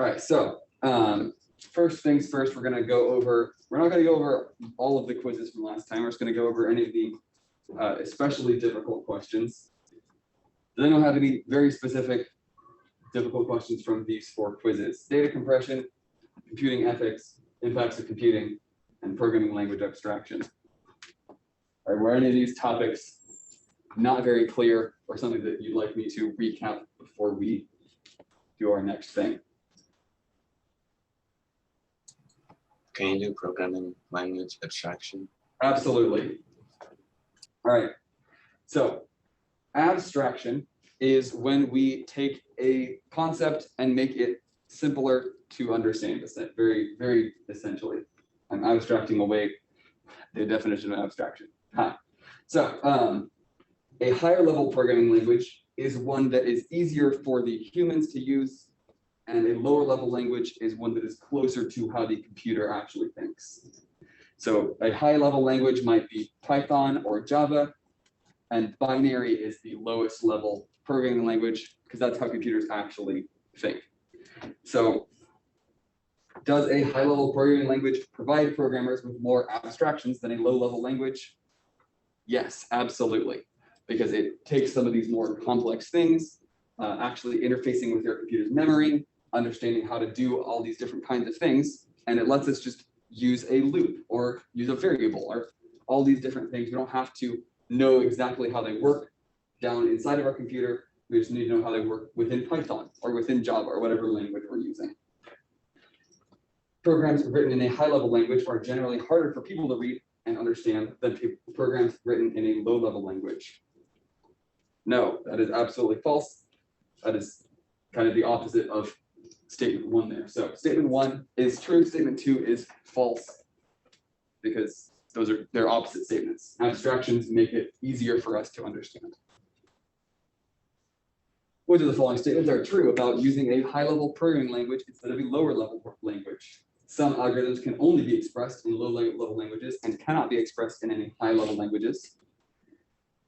All right, so first things first, we're not going to go over all of the quizzes from last time. We're just going to go over any of the especially difficult questions. Then we'll have to be very specific, difficult questions from these 4 quizzes: data compression, computing ethics, impacts of computing, and programming language abstraction. All right, were any of these topics not very clear or something that you'd like me to recap before we do our next thing? Can you do programming language abstraction? Absolutely. All right. So abstraction is when we take a concept and make it simpler to understand. Very, very essentially. I'm abstracting away the definition of abstraction. So a higher level programming language is one that is easier for the humans to use, and a lower level language is one that is closer to how the computer actually thinks. So a high level language might be Python or Java, and binary is the lowest level programming language because that's how computers actually think. So does a high level programming language provide programmers with more abstractions than a low level language? Yes, absolutely, because it takes some of these more complex things, actually interfacing with your computer's memory, understanding how to do all these different kinds of things, and it lets us just use a loop or use a variable or all these different things. We don't have to know exactly how they work down inside of our computer. We just need to know how they work within Python or within Java or whatever language we're using. Programs written in a high-level language are generally harder for people to read and understand than programs written in a low-level language. No, that is absolutely false. That is kind of the opposite of statement 1 there. So statement 1 is true, statement 2 is false, because they're opposite statements. Abstractions make it easier for us to understand. Which of the following statements are true about using a high-level programming language instead of a lower-level language? Some algorithms can only be expressed in low-level languages and cannot be expressed in any high-level languages.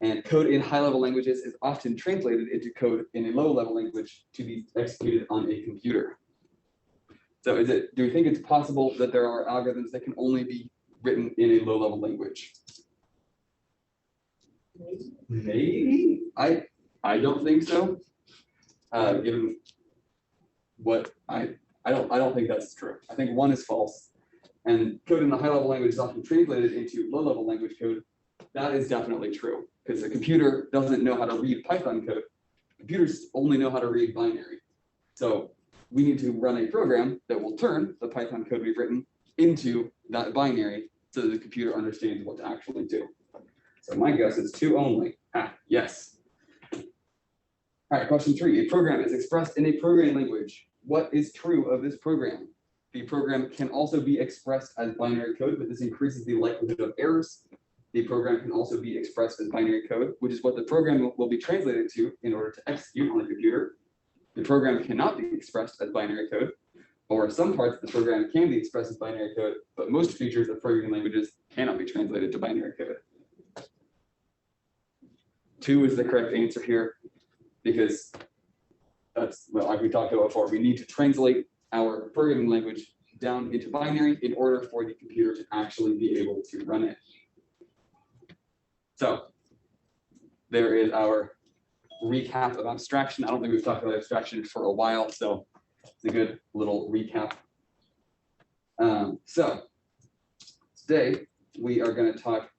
And code in high-level languages is often translated into code in a low-level language to be executed on a computer. So do we think it's possible that there are algorithms that can only be written in a low-level language? Maybe. I don't think so. Given what I don't think that's true. I think 1 is false, and code in the high-level language is often translated into low-level language code. That is definitely true, because a computer doesn't know how to read Python code. Computers only know how to read binary. So we need to run a program that will turn the Python code we've written into that binary so that the computer understands what to actually do. So my guess is 2 only. Yes. All right, question 3. A program is expressed in a programming language. What is true of this program? The program can also be expressed as binary code, but this increases the likelihood of errors. The program can also be expressed as binary code, which is what the program will be translated to in order to execute on the computer. The program cannot be expressed as binary code, or some parts of the program can be expressed as binary code, but most features of programming languages cannot be translated to binary code. 2 is the correct answer here, because that's, well, like we talked about before, we need to translate our programming language down into binary in order for the computer to actually be able to run it. So there is our recap of abstraction. I don't think we've talked about abstraction for a while, so it's a good little recap. So today we are going to talk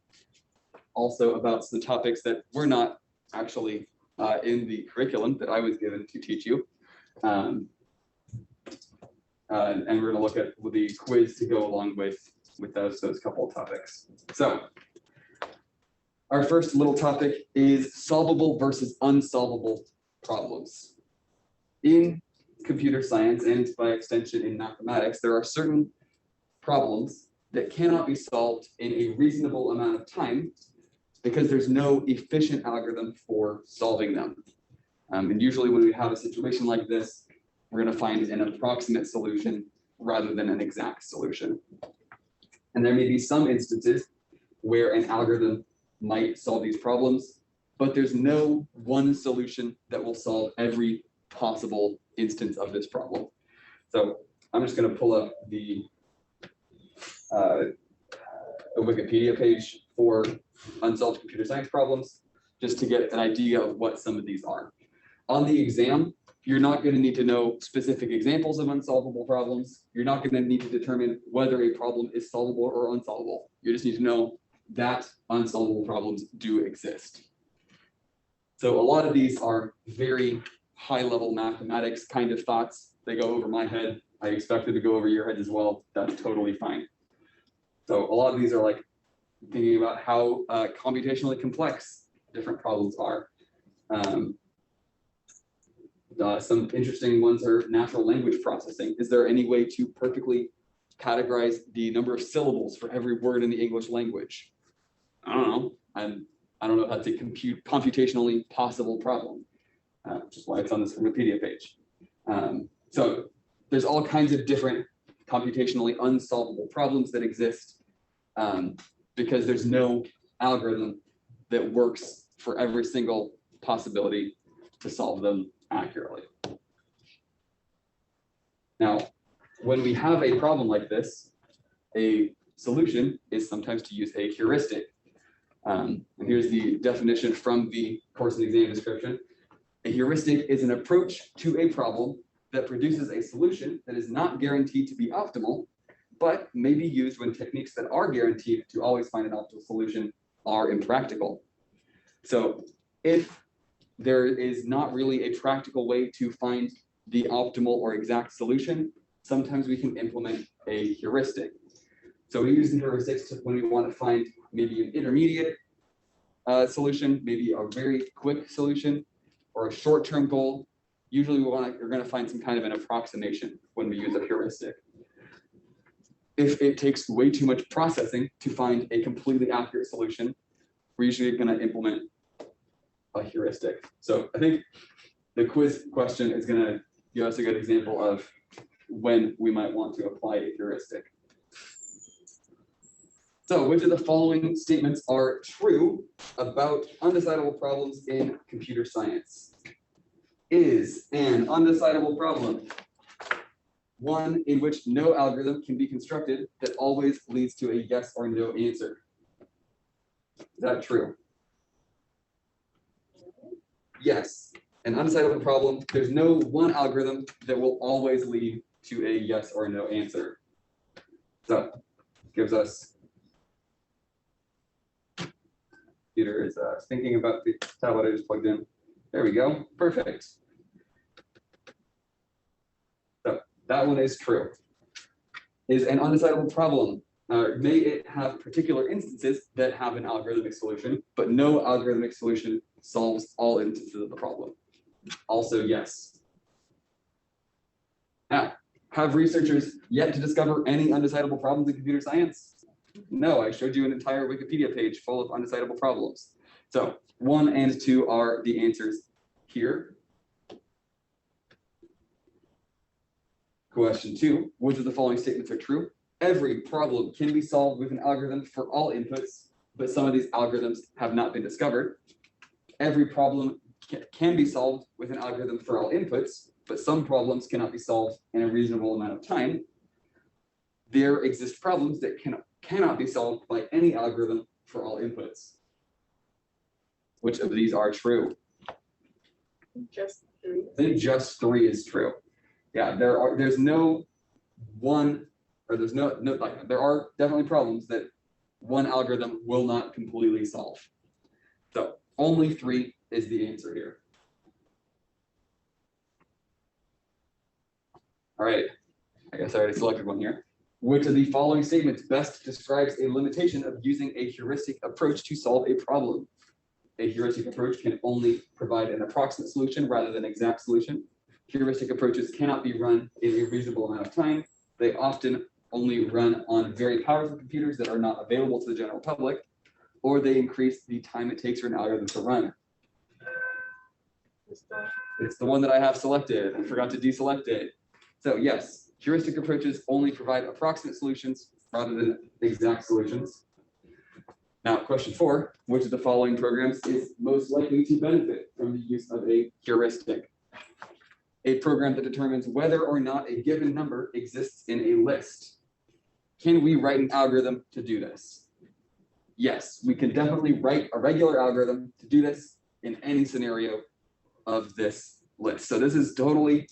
also about some topics that were not actually in the curriculum that I was given to teach you. And we're going to look at the quiz to go along with those couple of topics. So our first little topic is solvable versus unsolvable problems. In computer science, and by extension in mathematics, there are certain problems that cannot be solved in a reasonable amount of time because there's no efficient algorithm for solving them. And usually when we have a situation like this, we're going to find an approximate solution rather than an exact solution. And there may be some instances where an algorithm might solve these problems, but there's no one solution that will solve every possible instance of this problem. So I'm just going to pull up a Wikipedia page for unsolved computer science problems, just to get an idea of what some of these are. On the exam, you're not going to need to know specific examples of unsolvable problems. You're not going to need to determine whether a problem is solvable or unsolvable. You just need to know that unsolvable problems do exist. So a lot of these are very high-level mathematics kind of thoughts. They go over my head. I expect them to go over your head as well. That's totally fine. So a lot of these are like thinking about how computationally complex different problems are. Some interesting ones are natural language processing. Is there any way to perfectly categorize the number of syllables for every word in the English language? I don't know. I don't know if that's a computationally possible problem, which is why it's on this Wikipedia page. So there's all kinds of different computationally unsolvable problems that exist because there's no algorithm that works for every single possibility to solve them accurately. Now, when we have a problem like this, a solution is sometimes to use a heuristic. And here's the definition from the course and exam description. A heuristic is an approach to a problem that produces a solution that is not guaranteed to be optimal, but may be used when techniques that are guaranteed to always find an optimal solution are impractical. So if there is not really a practical way to find the optimal or exact solution, sometimes we can implement a heuristic. So we use the heuristics when we want to find maybe an intermediate solution, maybe a very quick solution, or a short-term goal. Usually you're going to find some kind of an approximation when we use a heuristic. If it takes way too much processing to find a completely accurate solution, we're usually going to implement a heuristic. So I think the quiz question is going to give us a good example of when we might want to apply a heuristic. So which of the following statements are true about undecidable problems in computer science? Is an undecidable problem one in which no algorithm can be constructed that always leads to a yes or no answer? Is that true? Yes. An undecidable problem, there's no one algorithm that will always lead to a yes or no answer. So gives us, computer is thinking about the tablet I just plugged in. There we go. Perfect. So that one is true. Is an undecidable problem. May it have particular instances that have an algorithmic solution, but no algorithmic solution solves all instances of the problem. Also, yes. Now, have researchers yet to discover any undecidable problems in computer science? No, I showed you an entire Wikipedia page full of undecidable problems. So 1 and 2 are the answers here. Question 2, which of the following statements are true? Every problem can be solved with an algorithm for all inputs, but some of these algorithms have not been discovered. Every problem can be solved with an algorithm for all inputs, but some problems cannot be solved in a reasonable amount of time. There exist problems that cannot be solved by any algorithm for all inputs. Which of these are true? Just 3. I think just 3 is true. Yeah, there's no one, or there's no like, there are definitely problems that one algorithm will not completely solve. So only 3 is the answer here. All right, I guess I already selected one here. Which of the following statements best describes a limitation of using a heuristic approach to solve a problem? A heuristic approach can only provide an approximate solution rather than an exact solution. Heuristic approaches cannot be run in a reasonable amount of time. They often only run on very powerful computers that are not available to the general public, or they increase the time it takes for an algorithm to run. It's the one that I have selected. I forgot to deselect it. So yes, heuristic approaches only provide approximate solutions rather than exact solutions. Now, question 4, which of the following programs is most likely to benefit from the use of a heuristic? a program that determines whether or not a given number exists in a list. Can we write an algorithm to do this? Yes, we can definitely write a regular algorithm to do this in any scenario of this list. So this is totally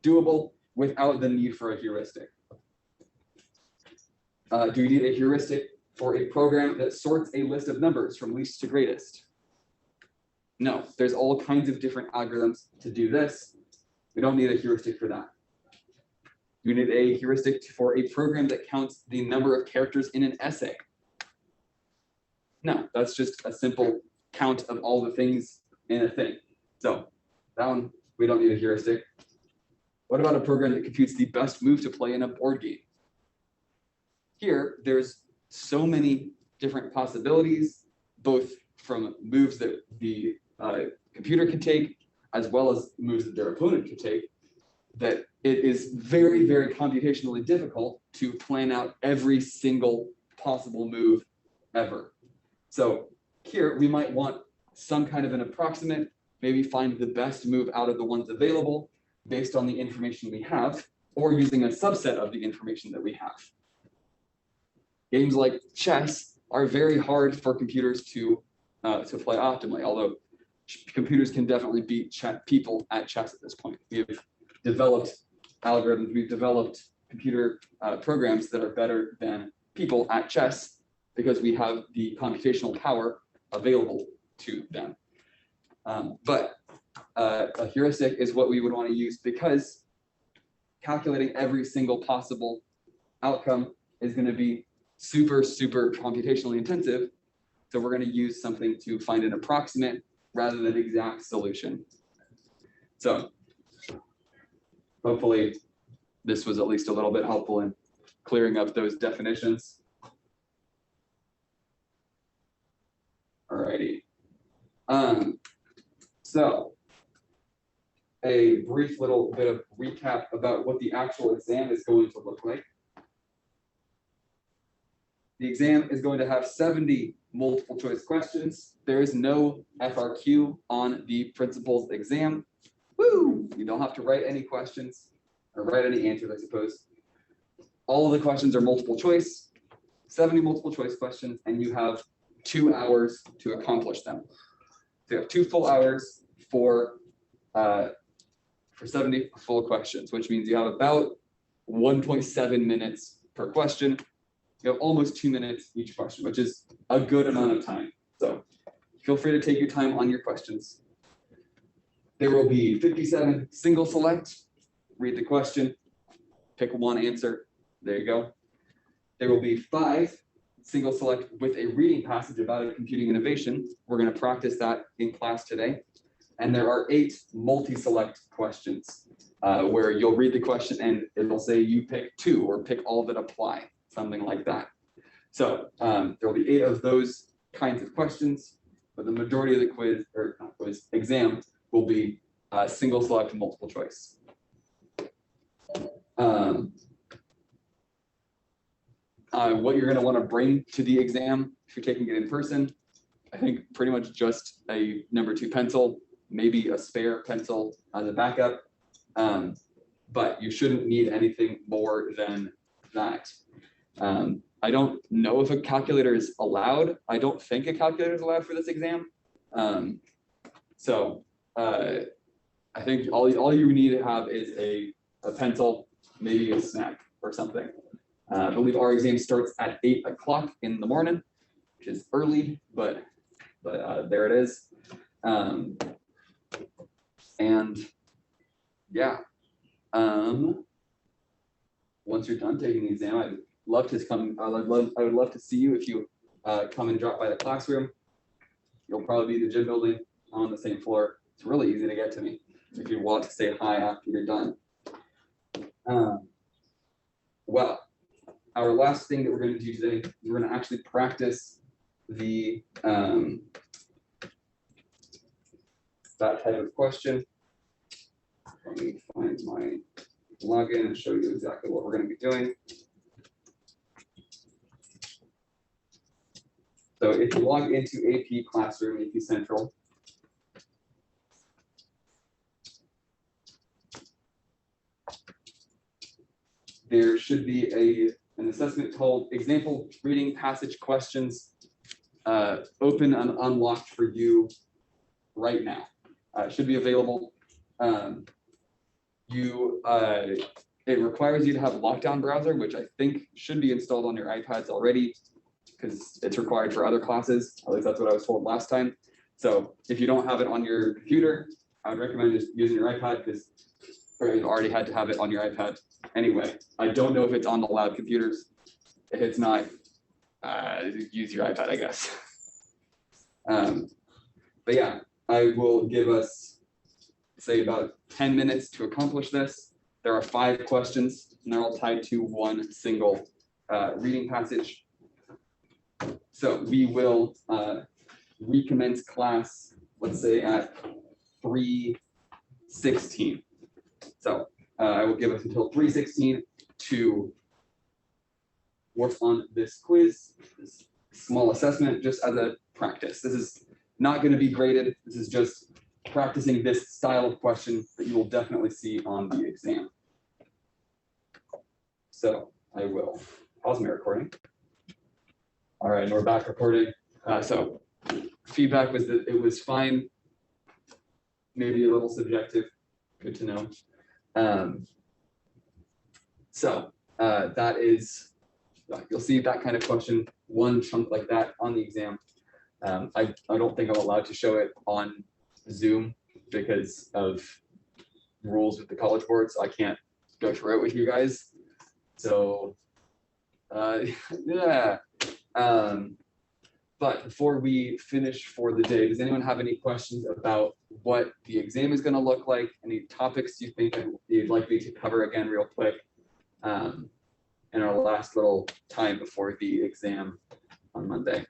doable without the need for a heuristic. Do we need a heuristic for a program that sorts a list of numbers from least to greatest? No, there's all kinds of different algorithms to do this. We don't need a heuristic for that. We need a heuristic for a program that counts the number of characters in an essay. No, that's just a simple count of all the things in a thing. So that one, we don't need a heuristic. What about a program that computes the best move to play in a board game? Here, there's so many different possibilities, both from moves that the computer can take, as well as moves that their opponent can take, that it is very, very computationally difficult to plan out every single possible move ever. So here, we might want some kind of an approximate, maybe find the best move out of the ones available based on the information we have, or using a subset of the information that we have. Games like chess are very hard for computers to play optimally, although computers can definitely beat people at chess at this point. We have developed algorithms, we've developed computer programs that are better than people at chess because we have the computational power available to them. But a heuristic is what we would want to use because calculating every single possible outcome is going to be super, super computationally intensive. So we're going to use something to find an approximate rather than exact solution. So hopefully this was at least a little bit helpful in clearing up those definitions. Alrighty. So a brief little bit of recap about what the actual exam is going to look like. The exam is going to have 70 multiple choice questions. There is no FRQ on the principal's exam. Woo! You don't have to write any questions or write any answers, I suppose. All of the questions are multiple choice, 70 multiple choice questions, and you have 2 hours to accomplish them. So you have 2 full hours for 70 full questions, which means you have about 1.7 minutes per question. You have almost 2 minutes each question, which is a good amount of time. So feel free to take your time on your questions. There will be 57 single select, read the question, pick one answer. There you go. There will be 5 single select with a reading passage about a computing innovation. We're going to practice that in class today. And there are 8 multi-select questions where you'll read the question and it'll say you pick 2 or pick all that apply, something like that. So there will be 8 of those kinds of questions, but the majority of the quiz, or not quiz, exam will be single select multiple choice. What you're going to want to bring to the exam if you're taking it in person, I think pretty much just a number 2 pencil, maybe a spare pencil as a backup, but you shouldn't need anything more than that. I don't know if a calculator is allowed. I don't think a calculator is allowed for this exam. So I think all you need to have is a pencil, maybe a snack or something. I believe our exam starts at 8 o'clock in the morning, which is early, but there it is. And yeah, once you're done taking the exam, I'd love to come. I would love to see you if you come and drop by the classroom. You'll probably be in the gym building on the same floor. It's really easy to get to me if you want to say hi after you're done. Well, our last thing that we're going to do today is we're going to actually practice the that type of question. Let me find my login and show you exactly what we're going to be doing. So if you log into AP Classroom, AP Central, there should be an assessment called Example Reading Passage Questions, open and unlocked for you right now. It should be available. It requires you to have a lockdown browser, which I think should be installed on your iPads already, because it's required for other classes. At least that's what I was told last time. So if you don't have it on your computer, I would recommend just using your iPad, because you already had to have it on your iPad anyway. I don't know if it's on the lab computers. If it's not, use your iPad, I guess. But yeah, I will give us, say, about 10 minutes to accomplish this. There are 5 questions, and they're all tied to one single reading passage. So we will recommence class, let's say at 3:16. So I will give us until 3:16 to work on this quiz, this small assessment, just as a practice. This is not going to be graded. This is just practicing this style of question that you will definitely see on the exam. So I will pause my recording. All right, and we're back recording. So feedback was that it was fine, maybe a little subjective, good to know. That is, you'll see that kind of question, one chunk like that on the exam. I don't think I'm allowed to show it on Zoom because of rules with the College Board, so I can't go through it with you guys. So yeah. But before we finish for the day, does anyone have any questions about what the exam is going to look like? Any topics you think you'd like me to cover again real quick in our last little time before the exam on Monday?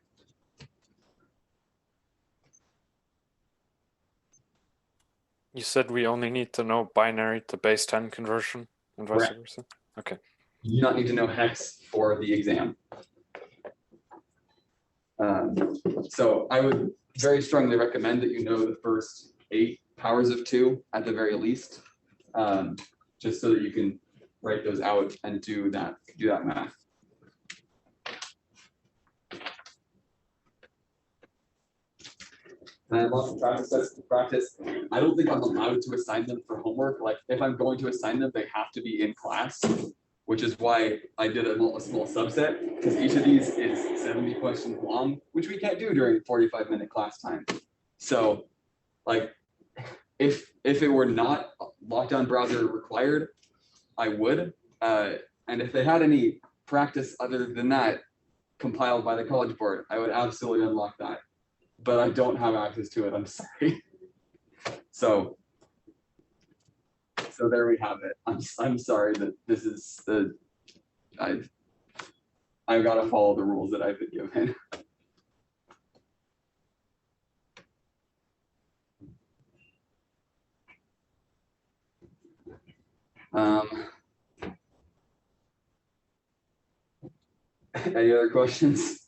You said we only need to know binary to base 10 conversion and vice versa? Okay. You do not need to know hex for the exam. So I would very strongly recommend that you know the first 8 powers of 2 at the very least, just so that you can write those out and do that math. And I have lots of practice sets to practice. I don't think I'm allowed to assign them for homework. Like if I'm going to assign them, they have to be in class, which is why I did a small subset, because each of these is 70 questions long, which we can't do during 45-minute class time. So like if it were not lockdown browser required, I would. And if they had any practice other than that compiled by the College Board, I would absolutely unlock that. But I don't have access to it, I'm sorry. So there we have it. I'm sorry that this is I've got to follow the rules that I've been given. Any other questions?